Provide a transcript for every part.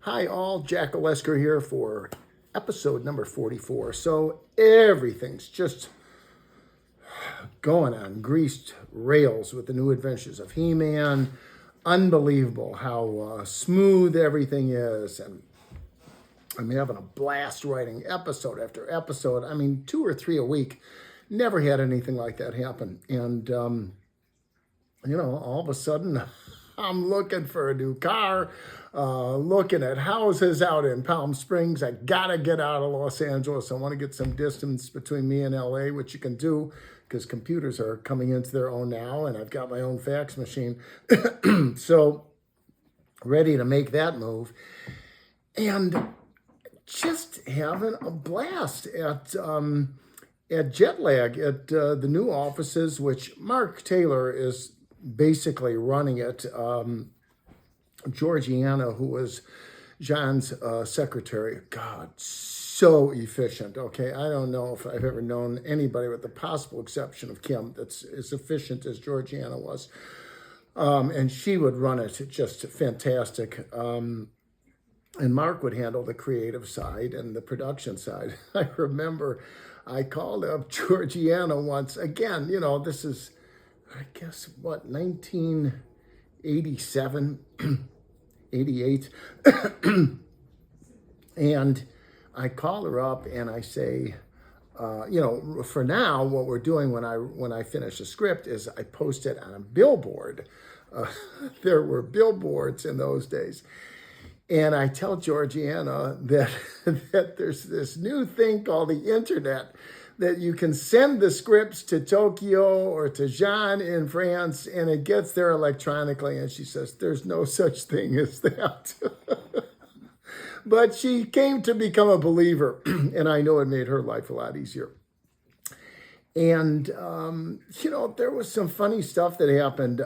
Hi all, Jack Olesker here for episode number 44. So everything's just going on greased rails with the new adventures of He-Man. Unbelievable how smooth everything is. And I'm having a blast writing episode after episode. I mean, 2 or 3 a week. Never had anything like that happen. And, all of a sudden, I'm looking for a new car, looking at houses out in Palm Springs. I gotta get out of Los Angeles. I want to get some distance between me and LA, which you can do because computers are coming into their own now, and I've got my own fax machine. So ready to make that move. And just having a blast at Jetlag at the new offices, which Mark Taylor is basically running it. Georgiana, who was John's secretary, God, so efficient. Okay, I don't know if I've ever known anybody, with the possible exception of Kim, that's as efficient as Georgiana was. And she would run it just fantastic. And Mark would handle the creative side and the production side. I remember I called up Georgiana once. Again, this is, I guess, 1987, 88. And I call her up and I say, for now, what we're doing when I finish a script is I post it on a billboard. There were billboards in those days. And I tell Georgiana that, that there's this new thing called the internet, that you can send the scripts to Tokyo or to Jean in France, and it gets there electronically. And she says, there's no such thing as that. But she came to become a believer, and I know it made her life a lot easier. And, there was some funny stuff that happened.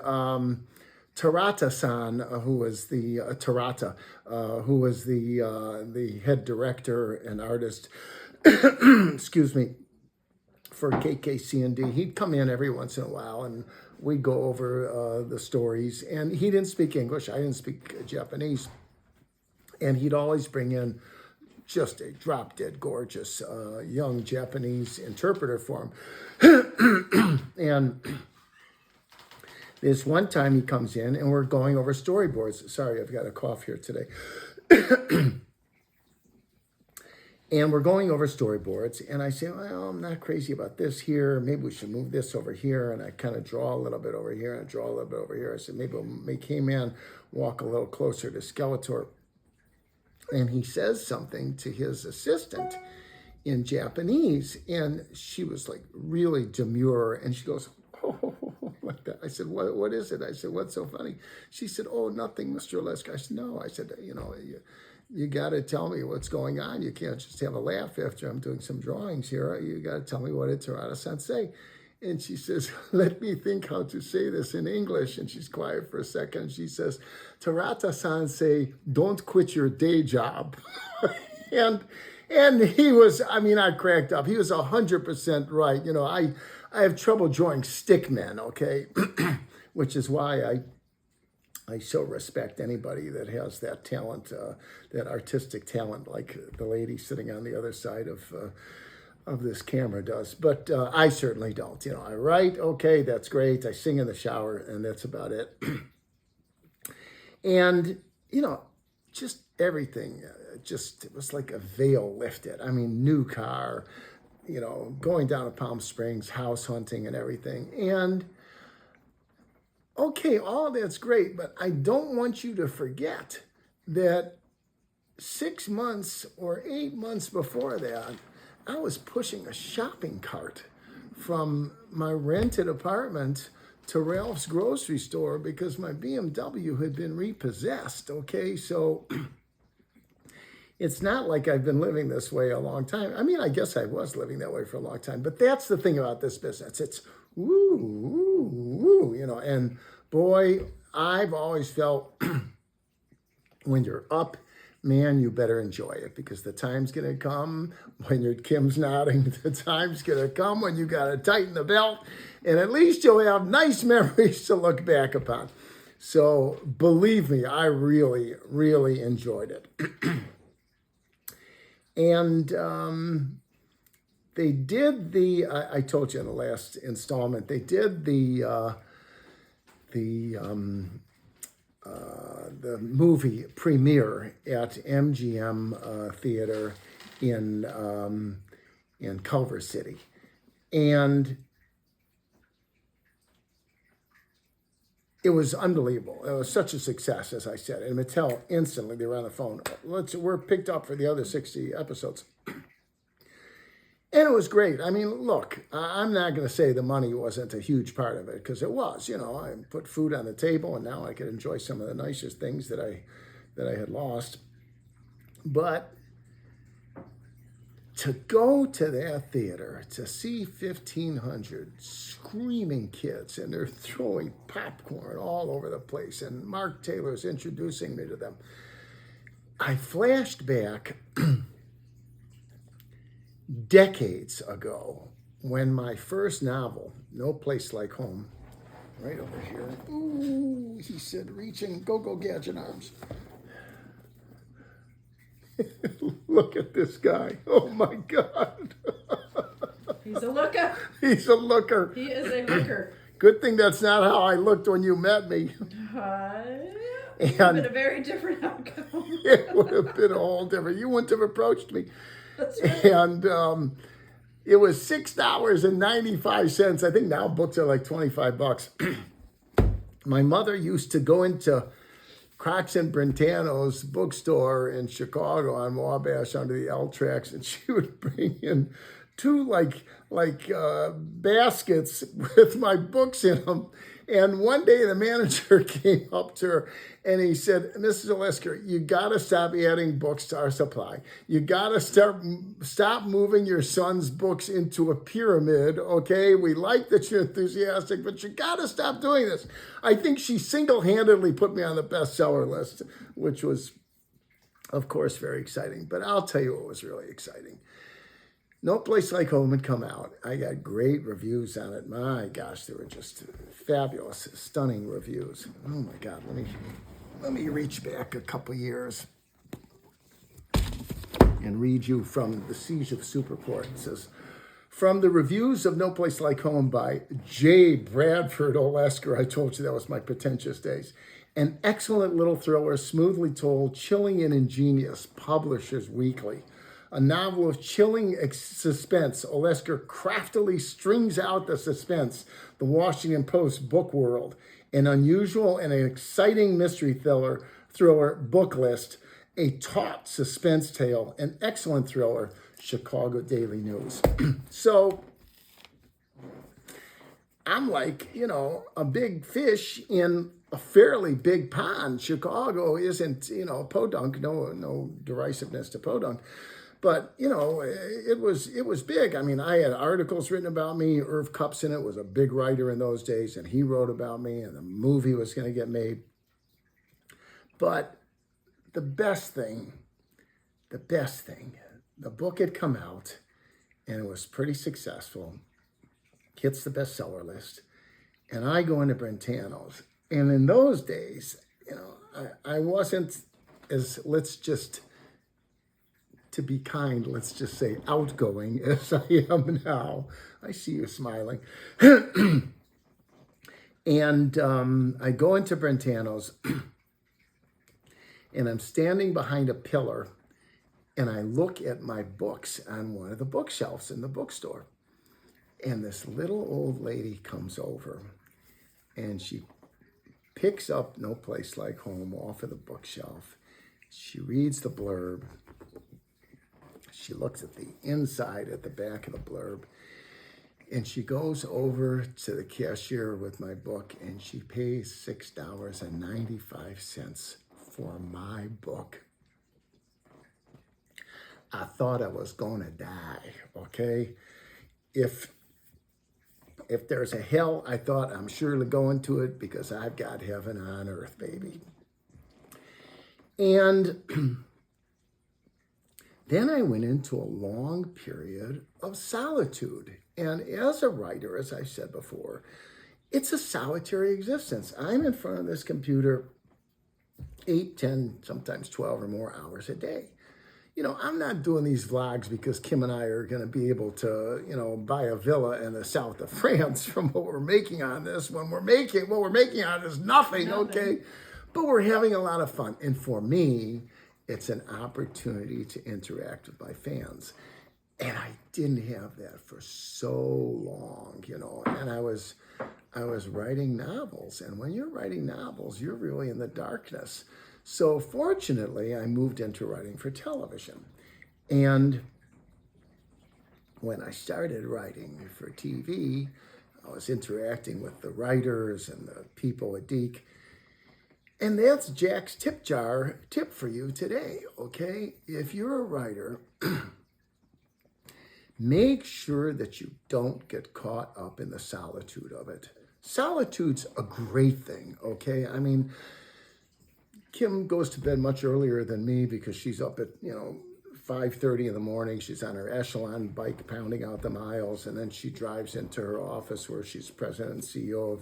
Tarata-san, who was the head director and artist, excuse me, for KKC&D, he'd come in every once in a while, and we'd go over the stories. And he didn't speak English; I didn't speak Japanese, and he'd always bring in just a drop-dead gorgeous young Japanese interpreter for him, and this one time he comes in and we're going over storyboards. Sorry, I've got a cough here today. And we're going over storyboards, and I say, well, I'm not crazy about this here. Maybe we should move this over here. And I kind of draw a little bit over here and draw a little bit over here. I said, maybe we'll make He-Man walk a little closer to Skeletor. And he says something to his assistant in Japanese, and she was like really demure, and she goes, oh, like that. I said, what is it? I said, what's so funny? She said, oh, nothing, Mr. Olesker. I said, no. I said, you got to tell me what's going on. You can't just have a laugh after I'm doing some drawings here. You got to tell me what did Tarata-san say. And she says, let me think how to say this in English. And she's quiet for a second. She says, Tarata-san say, don't quit your day job. and he was, I cracked up. He was 100% right. I have trouble drawing stick men, okay? Which is why I so respect anybody that has that talent, that artistic talent, like the lady sitting on the other side of this camera does. But I certainly don't. I write, okay, that's great. I sing in the shower, and that's about it. And, just everything, it was like a veil lifted. New car, going down to Palm Springs, house hunting and everything. And okay, all that's great, but I don't want you to forget that 6 months or 8 months before that, I was pushing a shopping cart from my rented apartment to Ralph's grocery store because my BMW had been repossessed, okay? So it's not like I've been living this way a long time. I guess I was living that way for a long time, but that's the thing about this business. It's woo, woo, woo, and boy, I've always felt when you're up, man, you better enjoy it, because the time's going to come when your Kim's nodding. The time's going to come when you got to tighten the belt, and at least you'll have nice memories to look back upon. So believe me, I really, really enjoyed it. And they did I told you in the last installment, they did the movie premiere at MGM Theater in Culver City. And it was unbelievable. It was such a success, as I said. And Mattel instantly, they were on the phone. We're picked up for the other 60 episodes. And it was great. I mean, look, I'm not going to say the money wasn't a huge part of it, because it was. You know, I put food on the table, and now I could enjoy some of the nicest things that I had lost. But to go to that theater, to see 1,500 screaming kids, and they're throwing popcorn all over the place, and Mark Taylor's introducing me to them, I flashed back decades ago when my first novel, No Place Like Home, right over here, ooh, he said, reaching, go Gadget Arms. Look at this guy. Oh my God. He's a looker. He's a looker. He is a looker. Good thing that's not how I looked when you met me. It would have been a very different outcome. It would have been a whole different. You wouldn't have approached me. That's right. And it was $6.95. I think now books are like $25. My mother used to go into Crocs and Brentano's bookstore in Chicago on Wabash under the L tracks, and she would bring in two baskets with my books in them. And one day the manager came up to her and he said, Mrs. Olesker, you got to stop adding books to our supply. You got to stop moving your son's books into a pyramid, okay? We like that you're enthusiastic, but you got to stop doing this. I think she single-handedly put me on the bestseller list, which was, of course, very exciting. But I'll tell you what was really exciting. No Place Like Home had come out. I got great reviews on it. My gosh, they were just fabulous, stunning reviews. Oh my God, let me reach back a couple years and read you from The Siege of Superport. It says, from the reviews of No Place Like Home by J. Bradford Olesker, I told you that was my pretentious days. An excellent little thriller, smoothly told, chilling and ingenious, Publishers Weekly. A novel of chilling suspense, Olesker craftily strings out the suspense, the Washington Post book world, an unusual and an exciting mystery thriller book list, a taut suspense tale, an excellent thriller, Chicago Daily News. So I'm like, a big fish in a fairly big pond. Chicago isn't, podunk, no derisiveness to podunk. But, it was big. I mean, I had articles written about me. Irv Kupcinet was a big writer in those days, and he wrote about me, and the movie was going to get made. But the best thing, the book had come out, and it was pretty successful. Hits the bestseller list. And I go into Brentano's. And in those days, I wasn't as, to be kind, let's just say outgoing as I am now. I see you smiling. And I go into Brentano's and I'm standing behind a pillar and I look at my books on one of the bookshelves in the bookstore. And this little old lady comes over and she picks up No Place Like Home off of the bookshelf. She reads the blurb. She looks at the inside, at the back of the blurb, and she goes over to the cashier with my book, and she pays $6.95 for my book. I thought I was going to die, okay? If there's a hell, I thought I'm surely going to it because I've got heaven on earth, baby. And then I went into a long period of solitude. And as a writer, as I said before, it's a solitary existence. I'm in front of this computer 8, 10, sometimes 12 or more hours a day. I'm not doing these vlogs because Kim and I are going to be able to, buy a villa in the south of France from what we're making on this. What we're making on is nothing, okay? But we're having a lot of fun. And for me, it's an opportunity to interact with my fans. And I didn't have that for so long, and I was writing novels. And when you're writing novels, you're really in the darkness. So fortunately, I moved into writing for television. And when I started writing for TV, I was interacting with the writers and the people at DIC. And that's Jack's tip for you today, okay? If you're a writer, make sure that you don't get caught up in the solitude of it. Solitude's a great thing, okay? I mean, Kim goes to bed much earlier than me because she's up at, 5:30 in the morning. She's on her Echelon bike pounding out the miles, and then she drives into her office where she's president and CEO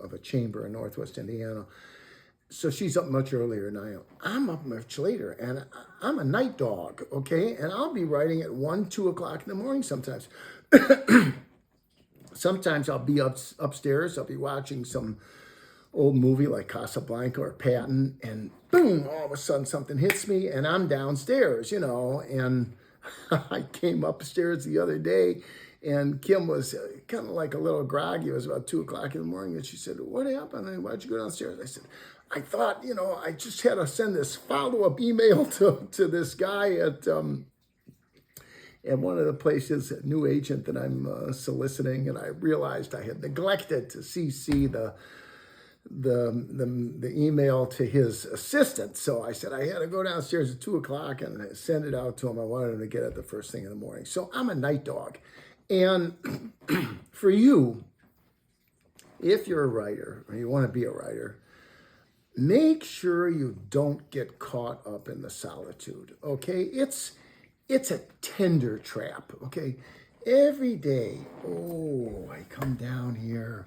of a chamber in Northwest Indiana. So she's up much earlier than I am. I'm up much later, and I'm a night dog, okay? And I'll be writing at 1, 2 o'clock in the morning sometimes. Sometimes I'll be upstairs. I'll be watching some old movie like Casablanca or Patton, and boom, all of a sudden something hits me, and I'm downstairs, and I came upstairs the other day, and Kim was kind of like a little groggy. It was about 2 o'clock in the morning, and she said, "What happened? And why'd you go downstairs?" I said, "I thought, I just had to send this follow-up email to this guy at one of the places, a new agent that I'm soliciting, and I realized I had neglected to CC the email to his assistant. So I said I had to go downstairs at 2 o'clock and send it out to him. I wanted him to get it the first thing in the morning. So I'm a night dog. And for you, if you're a writer or you want to be a writer, make sure you don't get caught up in the solitude, okay? It's a tender trap, okay? Every day, I come down here.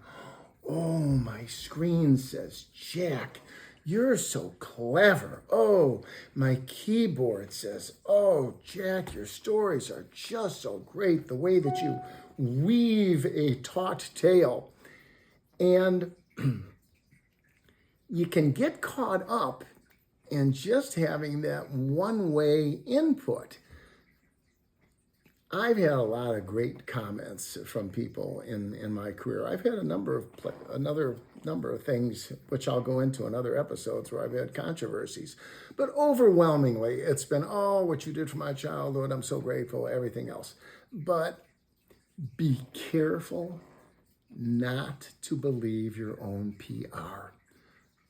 Oh, my screen says, "Jack, you're so clever." Oh, my keyboard says, "Oh, Jack, your stories are just so great. The way that you weave a taut tale." And you can get caught up in just having that one-way input. I've had a lot of great comments from people in my career. I've had another number of things, which I'll go into in other episodes, where I've had controversies. But overwhelmingly, it's been, "Oh, what you did for my childhood, I'm so grateful," everything else. But be careful not to believe your own PR.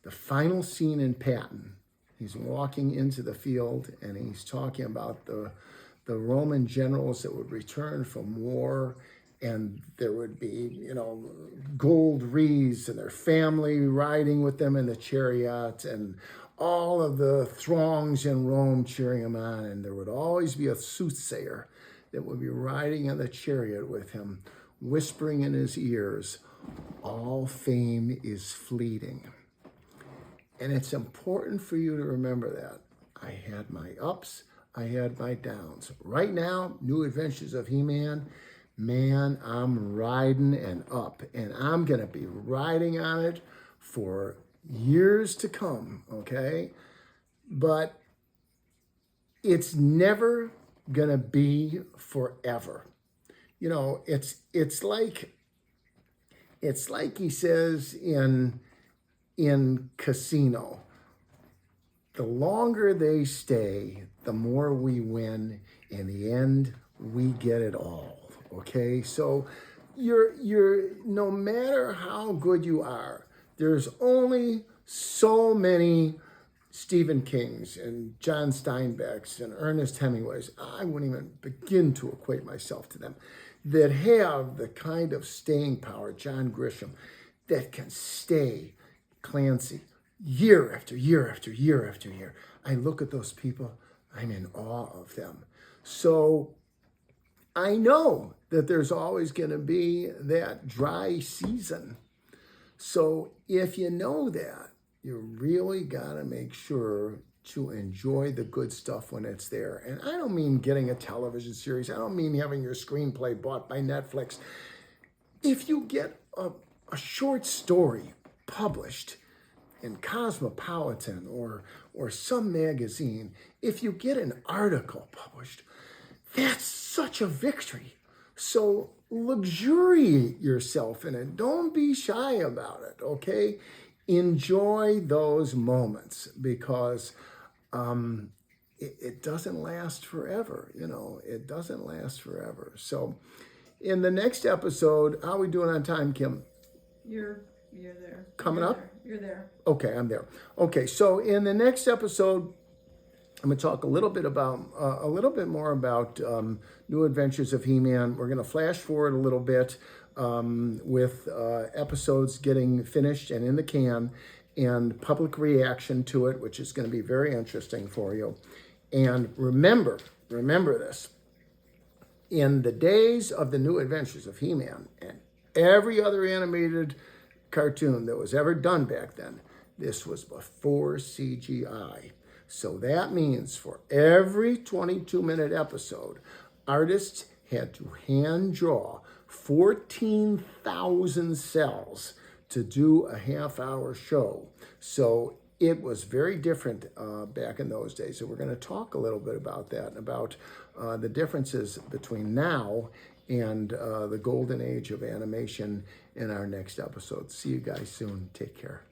The final scene in Patton, he's walking into the field and he's talking about the Roman generals that would return from war, and there would be, gold wreaths and their family riding with them in the chariot, and all of the throngs in Rome cheering him on, and there would always be a soothsayer that would be riding in the chariot with him, whispering in his ears, "All fame is fleeting." And it's important for you to remember that. I had my ups, I had my downs. Right now, New Adventures of He-Man, man, I'm riding and up, and I'm going to be riding on it for years to come, okay? But it's never going to be forever. It's like he says in Casino, the longer they stay, the more we win. In the end, we get it all, okay? So you're no matter how good you are, there's only so many Stephen Kings and John Steinbecks and Ernest Hemingways, I wouldn't even begin to equate myself to them, that have the kind of staying power, John Grisham, that can stay, Clancy, year after year after year after year. I look at those people, I'm in awe of them. So I know that there's always going to be that dry season So if you know that, you really got to make sure to enjoy the good stuff when it's there. And I don't mean getting a television series. I don't mean having your screenplay bought by Netflix. If you get a short story published in Cosmopolitan or some magazine, if you get an article published, that's such a victory. So luxuriate yourself in it. Don't be shy about it, okay? Enjoy those moments because it doesn't last forever, it doesn't last forever. So in the next episode, how are we doing on time, Kim? You're there. Coming You're up? there. You're there. Okay, I'm there. Okay, so in the next episode, I'm going to talk a little bit more about New Adventures of He-Man. We're going to flash forward a little bit with episodes getting finished and in the can, and public reaction to it, which is going to be very interesting for you. And remember this. In the days of the New Adventures of He-Man and every other animated cartoon that was ever done back then, this was before CGI. So that means for every 22-minute episode, artists had to hand draw 14,000 cells to do a half-hour show. So it was very different back in those days. So we're going to talk a little bit about that and about the differences between now and the golden age of animation in our next episode. See you guys soon. Take care.